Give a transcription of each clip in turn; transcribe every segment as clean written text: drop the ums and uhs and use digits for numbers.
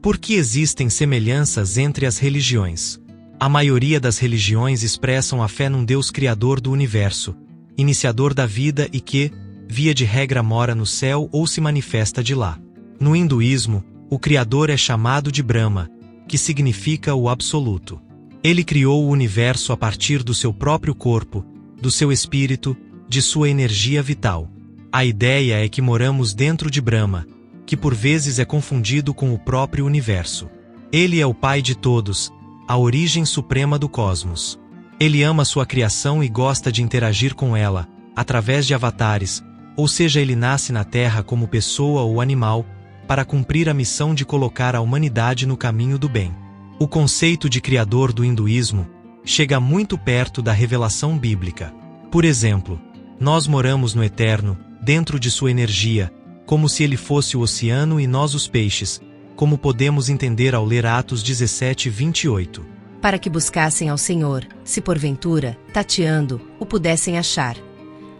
Por que existem semelhanças entre as religiões? A maioria das religiões expressam a fé num Deus criador do universo, iniciador da vida e que, via de regra, mora no céu ou se manifesta de lá. No hinduísmo, o Criador é chamado de Brahma, que significa o absoluto. Ele criou o universo a partir do seu próprio corpo, do seu espírito, de sua energia vital. A ideia é que moramos dentro de Brahma, que por vezes é confundido com o próprio universo. Ele é o Pai de todos, a origem suprema do cosmos. Ele ama sua criação e gosta de interagir com ela, através de avatares, ou seja, ele nasce na Terra como pessoa ou animal, para cumprir a missão de colocar a humanidade no caminho do bem. O conceito de Criador do hinduísmo chega muito perto da revelação bíblica. Por exemplo, nós moramos no Eterno, dentro de sua energia, como se ele fosse o oceano e nós os peixes, como podemos entender ao ler Atos 17:28. Para que buscassem ao Senhor, se porventura, tateando, o pudessem achar.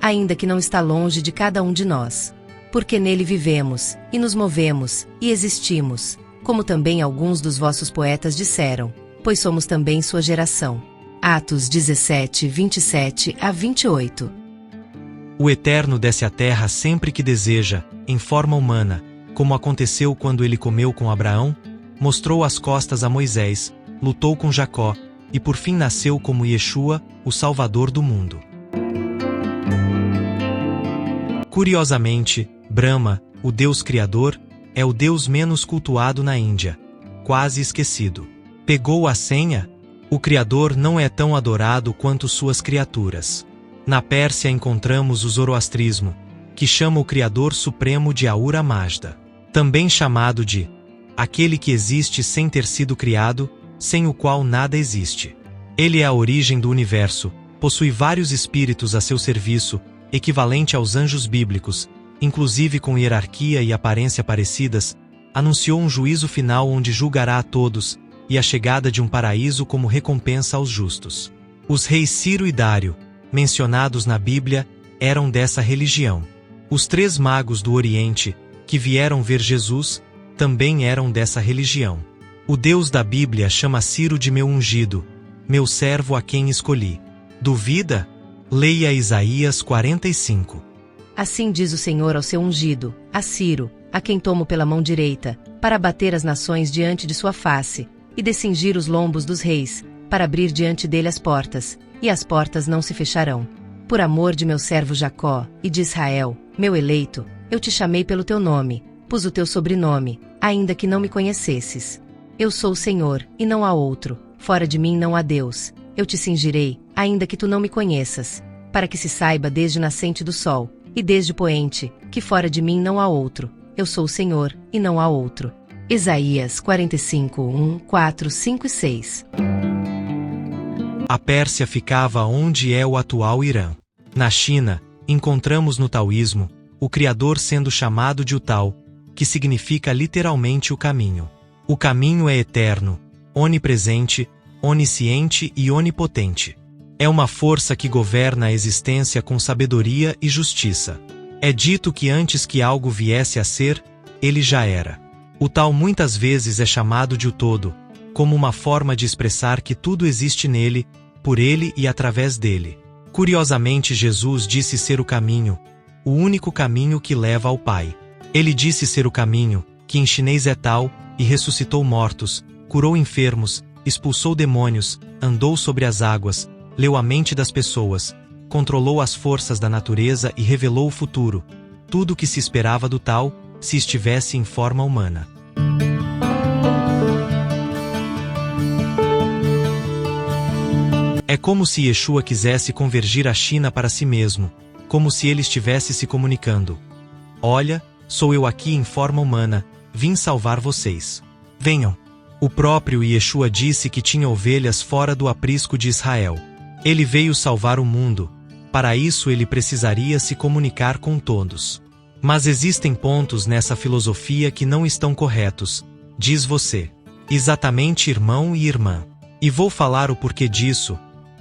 Ainda que não está longe de cada um de nós. Porque nele vivemos, e nos movemos, e existimos, como também alguns dos vossos poetas disseram, pois somos também sua geração. Atos 17:27-28. O Eterno desce à terra sempre que deseja, em forma humana, como aconteceu quando ele comeu com Abraão, mostrou as costas a Moisés, lutou com Jacó, e por fim nasceu como Yeshua, o Salvador do mundo. Curiosamente, Brahma, o Deus Criador, é o Deus menos cultuado na Índia, quase esquecido. Pegou a senha? O Criador não é tão adorado quanto suas criaturas. Na Pérsia encontramos o zoroastrismo, que chama o Criador Supremo de Ahura Mazda, também chamado de aquele que existe sem ter sido criado, sem o qual nada existe. Ele é a origem do universo, possui vários espíritos a seu serviço, equivalente aos anjos bíblicos, inclusive com hierarquia e aparência parecidas, anunciou um juízo final onde julgará a todos, e a chegada de um paraíso como recompensa aos justos. Os reis Ciro e Dário, mencionados na Bíblia, eram dessa religião. Os 3 magos do Oriente, que vieram ver Jesus, também eram dessa religião. O Deus da Bíblia chama Ciro de meu ungido, meu servo a quem escolhi. Duvida? Leia Isaías 45. Assim diz o Senhor ao seu ungido, a Ciro, a quem tomo pela mão direita, para bater as nações diante de sua face, e descingir os lombos dos reis, para abrir diante dele as portas, e as portas não se fecharão. Por amor de meu servo Jacó, e de Israel, meu eleito, eu te chamei pelo teu nome, pus o teu sobrenome, ainda que não me conhecesses. Eu sou o Senhor, e não há outro, fora de mim não há Deus. Eu te cingirei, ainda que tu não me conheças, para que se saiba desde o nascente do sol, e desde o poente, que fora de mim não há outro. Eu sou o Senhor, e não há outro. Isaías 45:1, 4, 5 e 6. A Pérsia ficava onde é o atual Irã. Na China, encontramos no taoísmo, o Criador sendo chamado de o Tao, que significa literalmente o caminho. O caminho é eterno, onipresente, onisciente e onipotente. É uma força que governa a existência com sabedoria e justiça. É dito que antes que algo viesse a ser, ele já era. O Tao muitas vezes é chamado de o Todo, como uma forma de expressar que tudo existe nele, por ele e através dele. Curiosamente, Jesus disse ser o caminho, o único caminho que leva ao Pai. Ele disse ser o caminho, que em chinês é Tao, e ressuscitou mortos, curou enfermos, expulsou demônios, andou sobre as águas, leu a mente das pessoas, controlou as forças da natureza e revelou o futuro, tudo o que se esperava do Tao, se estivesse em forma humana. É como se Yeshua quisesse convergir a China para si mesmo, como se ele estivesse se comunicando. Olha, sou eu aqui em forma humana, vim salvar vocês. Venham. O próprio Yeshua disse que tinha ovelhas fora do aprisco de Israel. Ele veio salvar o mundo. Para isso ele precisaria se comunicar com todos. Mas existem pontos nessa filosofia que não estão corretos, diz você. Exatamente, irmão e irmã. E vou falar o porquê disso,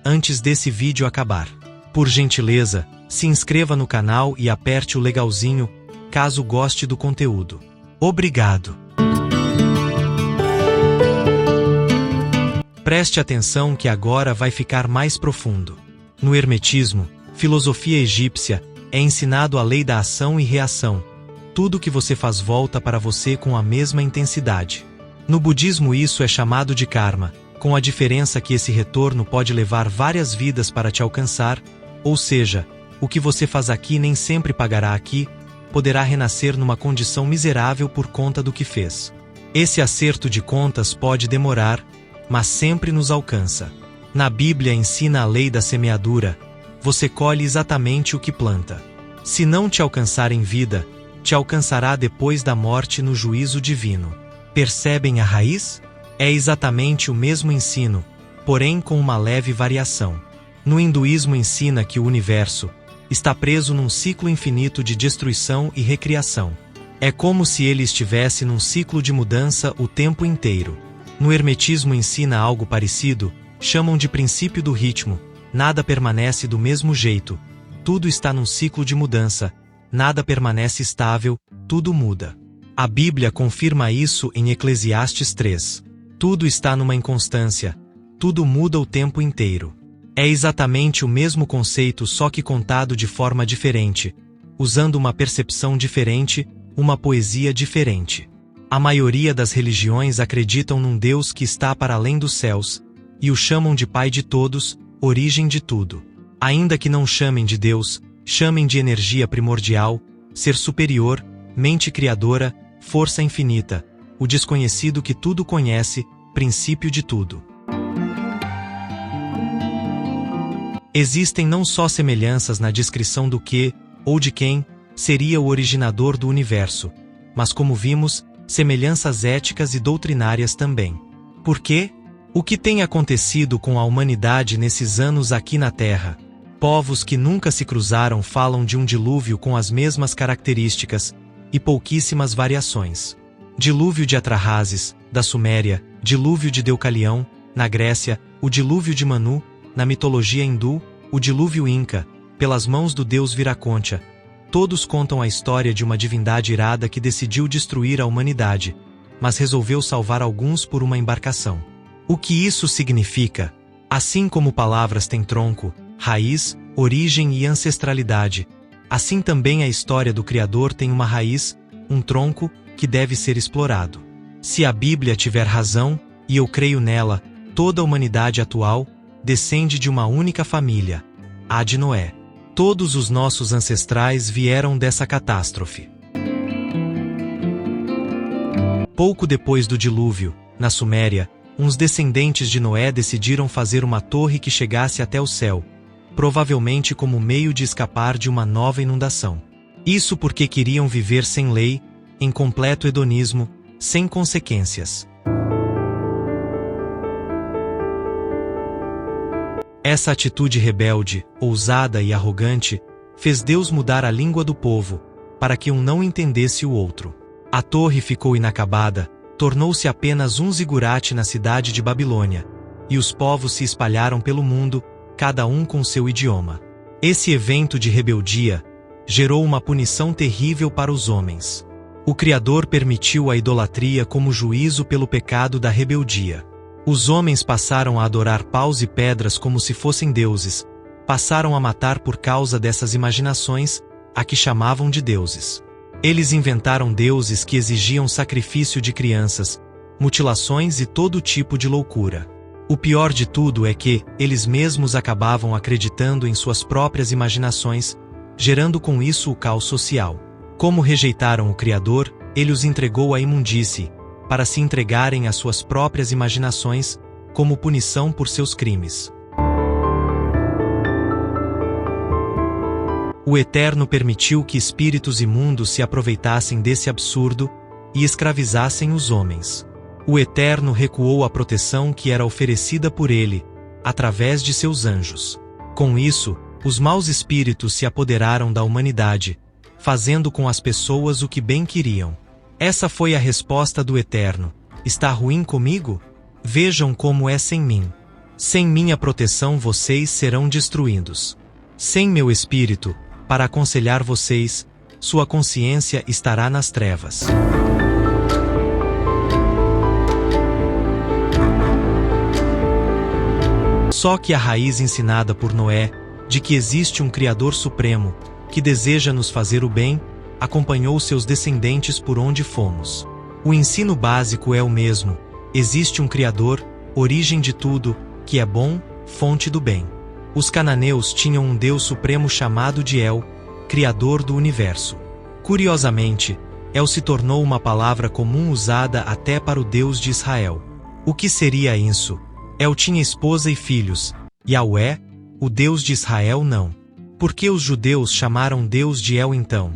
antes desse vídeo acabar. Por gentileza, se inscreva no canal e aperte o legalzinho, caso goste do conteúdo. Obrigado. Preste atenção que agora vai ficar mais profundo. No Hermetismo, filosofia egípcia, é ensinado a lei da ação e reação. Tudo que você faz volta para você com a mesma intensidade. No budismo isso é chamado de karma, com a diferença que esse retorno pode levar várias vidas para te alcançar, ou seja, o que você faz aqui nem sempre pagará aqui, poderá renascer numa condição miserável por conta do que fez. Esse acerto de contas pode demorar, mas sempre nos alcança. Na Bíblia ensina a lei da semeadura. Você colhe exatamente o que planta. Se não te alcançar em vida, te alcançará depois da morte no juízo divino. Percebem a raiz? É exatamente o mesmo ensino, porém com uma leve variação. No hinduísmo ensina que o universo está preso num ciclo infinito de destruição e recriação. É como se ele estivesse num ciclo de mudança o tempo inteiro. No hermetismo ensina algo parecido, chamam de princípio do ritmo. Nada permanece do mesmo jeito. Tudo está num ciclo de mudança. Nada permanece estável, tudo muda. A Bíblia confirma isso em Eclesiastes 3. Tudo está numa inconstância. Tudo muda o tempo inteiro. É exatamente o mesmo conceito, só que contado de forma diferente, usando uma percepção diferente, uma poesia diferente. A maioria das religiões acreditam num Deus que está para além dos céus, e o chamam de Pai de todos, origem de tudo. Ainda que não chamem de Deus, chamem de energia primordial, ser superior, mente criadora, força infinita, o desconhecido que tudo conhece, princípio de tudo. Existem não só semelhanças na descrição do que, ou de quem, seria o originador do universo, mas como vimos, semelhanças éticas e doutrinárias também. Por quê? O que tem acontecido com a humanidade nesses anos aqui na Terra? Povos que nunca se cruzaram falam de um dilúvio com as mesmas características e pouquíssimas variações. Dilúvio de Atrahasis, da Suméria, dilúvio de Deucalião, na Grécia, o dilúvio de Manu, na mitologia hindu, o dilúvio inca, pelas mãos do deus Viracocha. Todos contam a história de uma divindade irada que decidiu destruir a humanidade, mas resolveu salvar alguns por uma embarcação. O que isso significa? Assim como palavras têm tronco, raiz, origem e ancestralidade, assim também a história do Criador tem uma raiz, um tronco, que deve ser explorado. Se a Bíblia tiver razão, e eu creio nela, toda a humanidade atual descende de uma única família, a de Noé. Todos os nossos ancestrais vieram dessa catástrofe. Pouco depois do dilúvio, na Suméria, uns descendentes de Noé decidiram fazer uma torre que chegasse até o céu, provavelmente como meio de escapar de uma nova inundação. Isso porque queriam viver sem lei, em completo hedonismo, sem consequências. Essa atitude rebelde, ousada e arrogante, fez Deus mudar a língua do povo, para que um não entendesse o outro. A torre ficou inacabada, tornou-se apenas um zigurate na cidade de Babilônia, e os povos se espalharam pelo mundo, cada um com seu idioma. Esse evento de rebeldia gerou uma punição terrível para os homens. O Criador permitiu a idolatria como juízo pelo pecado da rebeldia. Os homens passaram a adorar paus e pedras como se fossem deuses, passaram a matar por causa dessas imaginações, a que chamavam de deuses. Eles inventaram deuses que exigiam sacrifício de crianças, mutilações e todo tipo de loucura. O pior de tudo é que, eles mesmos acabavam acreditando em suas próprias imaginações, gerando com isso o caos social. Como rejeitaram o Criador, ele os entregou à imundície, para se entregarem às suas próprias imaginações, como punição por seus crimes. O Eterno permitiu que espíritos imundos se aproveitassem desse absurdo e escravizassem os homens. O Eterno recuou a proteção que era oferecida por ele, através de seus anjos. Com isso, os maus espíritos se apoderaram da humanidade, fazendo com as pessoas o que bem queriam. Essa foi a resposta do Eterno. Está ruim comigo? Vejam como é sem mim. Sem minha proteção vocês serão destruídos. Sem meu espírito, para aconselhar vocês, sua consciência estará nas trevas. Só que a raiz ensinada por Noé, de que existe um Criador Supremo, que deseja nos fazer o bem, acompanhou seus descendentes por onde fomos. O ensino básico é o mesmo: existe um Criador, origem de tudo, que é bom, fonte do bem. Os cananeus tinham um Deus supremo chamado de El, Criador do universo. Curiosamente, El se tornou uma palavra comum usada até para o Deus de Israel. O que seria isso? El tinha esposa e filhos, Yahweh, o Deus de Israel, não. Por que os judeus chamaram Deus de El então?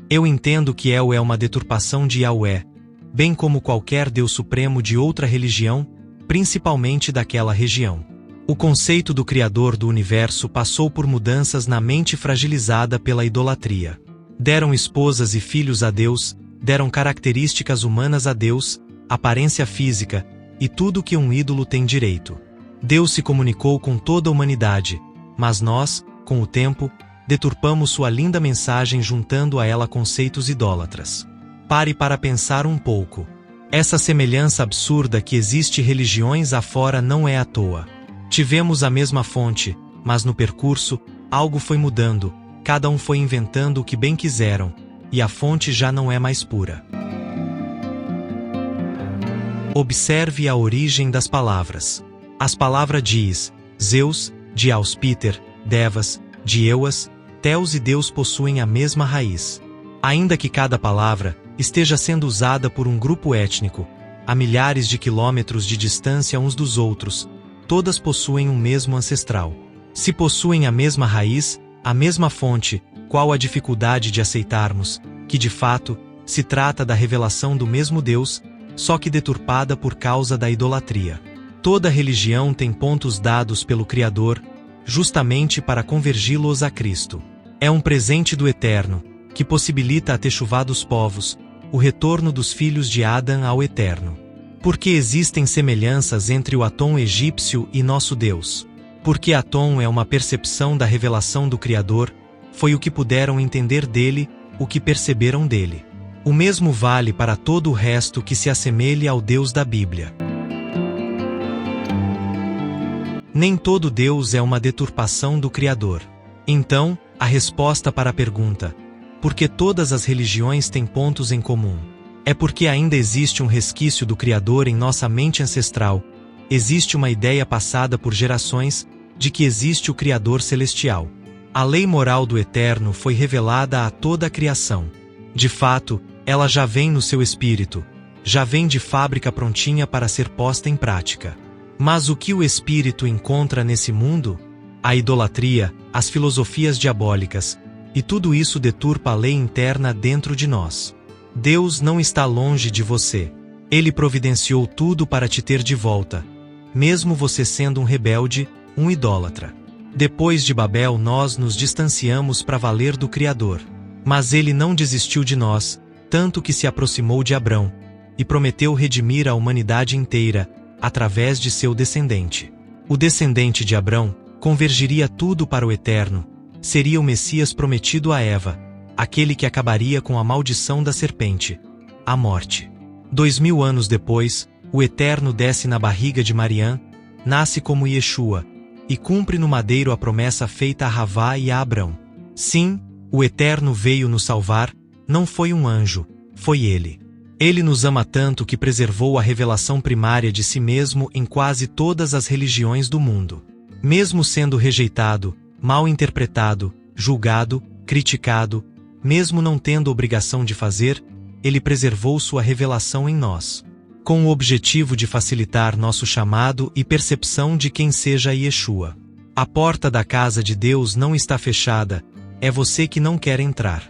Eu entendo que El é uma deturpação de Yahweh, bem como qualquer Deus supremo de outra religião, principalmente daquela região. O conceito do Criador do universo passou por mudanças na mente fragilizada pela idolatria. Deram esposas e filhos a Deus, deram características humanas a Deus, aparência física, e tudo que um ídolo tem direito. Deus se comunicou com toda a humanidade, mas nós, com o tempo, deturpamos sua linda mensagem juntando a ela conceitos idólatras. Pare para pensar um pouco. Essa semelhança absurda que existe religiões afora não é à toa. Tivemos a mesma fonte, mas no percurso, algo foi mudando, cada um foi inventando o que bem quiseram, e a fonte já não é mais pura. Observe a origem das palavras. As palavras diz, Zeus, de Auspiter, Devas, de Euas, Theos e Deus possuem a mesma raiz. Ainda que cada palavra esteja sendo usada por um grupo étnico, a milhares de quilômetros de distância uns dos outros, todas possuem um mesmo ancestral. Se possuem a mesma raiz, a mesma fonte, qual a dificuldade de aceitarmos que, de fato, se trata da revelação do mesmo Deus, só que deturpada por causa da idolatria? Toda religião tem pontos dados pelo Criador, justamente para convergi-los a Cristo. É um presente do Eterno, que possibilita a Techuvá dos povos, o retorno dos filhos de Adão ao Eterno. Porque existem semelhanças entre o Atom egípcio e nosso Deus. Porque Atom é uma percepção da revelação do Criador, foi o que puderam entender dele, o que perceberam dele. O mesmo vale para todo o resto que se assemelhe ao Deus da Bíblia. Nem todo Deus é uma deturpação do Criador. Então, a resposta para a pergunta: por que todas as religiões têm pontos em comum? É porque ainda existe um resquício do Criador em nossa mente ancestral, existe uma ideia passada por gerações de que existe o Criador celestial. A lei moral do Eterno foi revelada a toda a criação. De fato, ela já vem no seu espírito, já vem de fábrica prontinha para ser posta em prática. Mas o que o espírito encontra nesse mundo? A idolatria, as filosofias diabólicas, e tudo isso deturpa a lei interna dentro de nós. Deus não está longe de você. Ele providenciou tudo para te ter de volta, mesmo você sendo um rebelde, um idólatra. Depois de Babel nós nos distanciamos para valer do Criador. Mas ele não desistiu de nós, tanto que se aproximou de Abrão, e prometeu redimir a humanidade inteira, através de seu descendente. O descendente de Abrão convergiria tudo para o Eterno, seria o Messias prometido a Eva, aquele que acabaria com a maldição da serpente, a morte. 2000 anos depois, o Eterno desce na barriga de Mariã, nasce como Yeshua, e cumpre no madeiro a promessa feita a Ravá e a Abrão. Sim, o Eterno veio nos salvar, não foi um anjo, foi Ele. Ele nos ama tanto que preservou a revelação primária de si mesmo em quase todas as religiões do mundo. Mesmo sendo rejeitado, mal interpretado, julgado, criticado, mesmo não tendo obrigação de fazer, ele preservou sua revelação em nós, com o objetivo de facilitar nosso chamado e percepção de quem seja Yeshua. A porta da casa de Deus não está fechada, é você que não quer entrar.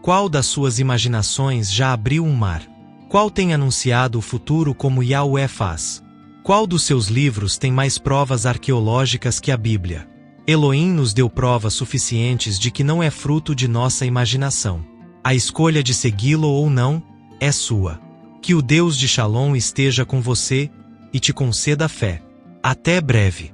Qual das suas imaginações já abriu um mar? Qual tem anunciado o futuro como Yahweh faz? Qual dos seus livros tem mais provas arqueológicas que a Bíblia? Elohim nos deu provas suficientes de que não é fruto de nossa imaginação. A escolha de segui-lo ou não é sua. Que o Deus de Shalom esteja com você e te conceda fé. Até breve.